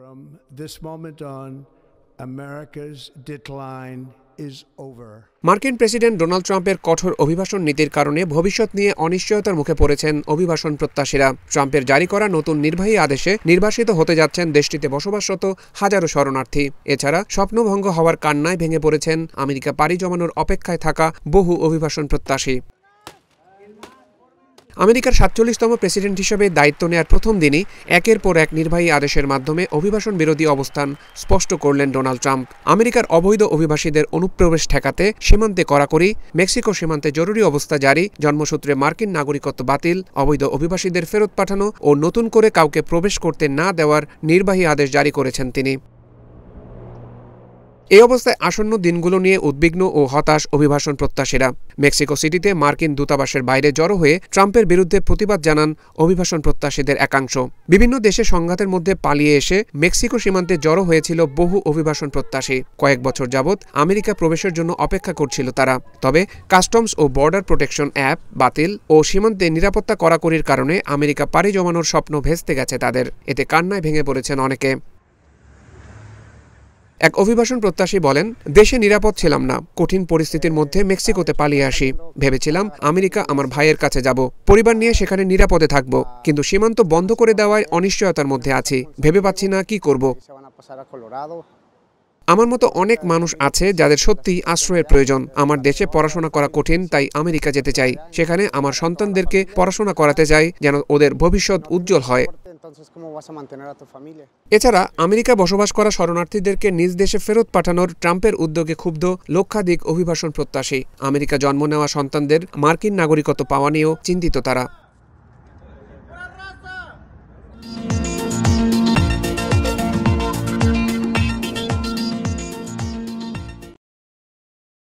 From this moment on, America's decline is over. মার্কিন president Donald ট্রাম্পের কঠোর অভিবাসন নীতির কারণে ভবিষ্যৎ নিয়ে অনিশ্চয়তার মুখে পড়েছেন অভিবাসন প্রত্যাশীরা। ট্রাম্পের জারি করা নতুন নির্বাহী আদেশে নির্বাসিত হতে যাচ্ছেন দেশটিতে বসবাসরত হাজারো শরণার্থী। এছাড়া স্বপ্নভঙ্গ হওয়ার কান্নায় ভেঙে পড়েছেন আমেরিকা পাড়ি জমানোর অপেক্ষায় থাকা বহু অভিবাসন প্রত্যাশী। আমেরিকার ৪৭তম প্রেসিডেন্ট হিসেবে দায়িত্ব নেয়ার প্রথম দিনই একের পর এক নির্বাহী আদেশের মাধ্যমে অভিবাসন বিরোধী অবস্থান স্পষ্ট করলেন ডোনাল্ড ট্রাম্প। আমেরিকার অবৈধ অভিবাসীদের অনুপ্রবেশ ঠেকাতে সীমান্তে কড়াকড়ি, মেক্সিকো সীমান্তে জরুরি অবস্থা জারি, জন্মসূত্রে মার্কিন নাগরিকত্ব বাতিল, অবৈধ অভিবাসীদের ফেরত পাঠানো ও নতুন করে কাউকে প্রবেশ করতে না দেওয়ার নির্বাহী আদেশ জারি করেছেন তিনি। এই অবস্থায় আসন্ন দিনগুলো নিয়ে উদ্বিগ্ন ও হতাশ অভিবাসন প্রত্যাশীরা। মেক্সিকো সিটিতে মার্কিন দূতাবাসের বাইরে জড়ো হয়ে ট্রাম্পের বিরুদ্ধে প্রতিবাদ জানান অভিবাসন প্রত্যাশীদের একাংশ। বিভিন্ন দেশে সংঘাতের মধ্যে পালিয়ে এসে মেক্সিকো সীমান্তে জড়ো হয়েছিল বহু অভিবাসন প্রত্যাশী। কয়েক বছর যাবৎ আমেরিকা প্রবেশের জন্য অপেক্ষা করছিল তারা। তবে কাস্টমস ও বর্ডার প্রোটেকশন অ্যাপ বাতিল ও সীমান্তে নিরাপত্তা কড়াকড়ির কারণে আমেরিকা পাড়ি জমানোর স্বপ্ন ভেস্তে গেছে তাদের। এতে কান্নায় ভেঙে পড়েছেন অনেকে। এক অভিবাসন প্রত্যাশী বলেন, দেশে নিরাপদ ছিলাম না, কঠিন পরিস্থিতির মধ্যে মেক্সিকোতে পালিয়ে আসি। ভেবেছিলাম আমেরিকা আমার ভাইয়ের কাছে যাব, পরিবার নিয়ে সেখানে নিরাপদে থাকব, কিন্তু সীমান্ত বন্ধ করে দেওয়ায় অনিশ্চয়তার মধ্যে আছি, ভেবে পাচ্ছি না কি করব। আমার মতো অনেক মানুষ আছে যাদের সত্যিই আশ্রয়ের প্রয়োজন। আমার দেশে পড়াশোনা করা কঠিন, তাই আমেরিকা যেতে চাই। সেখানে আমার সন্তানদেরকে পড়াশোনা করাতে চাই, যেন ওদের ভবিষ্যৎ উজ্জ্বল হয়। এছাড়া আমেরিকা বসবাস করা শরণার্থীদেরকে নিজ দেশে ফেরত পাঠানোর ট্রাম্পের উদ্যোগে ক্ষুব্ধ লক্ষাধিক অভিবাসন প্রত্যাশী। আমেরিকা জন্ম নেওয়া সন্তানদের মার্কিন নাগরিকত্ব পাওয়া নিয়েও চিন্তিত তারা।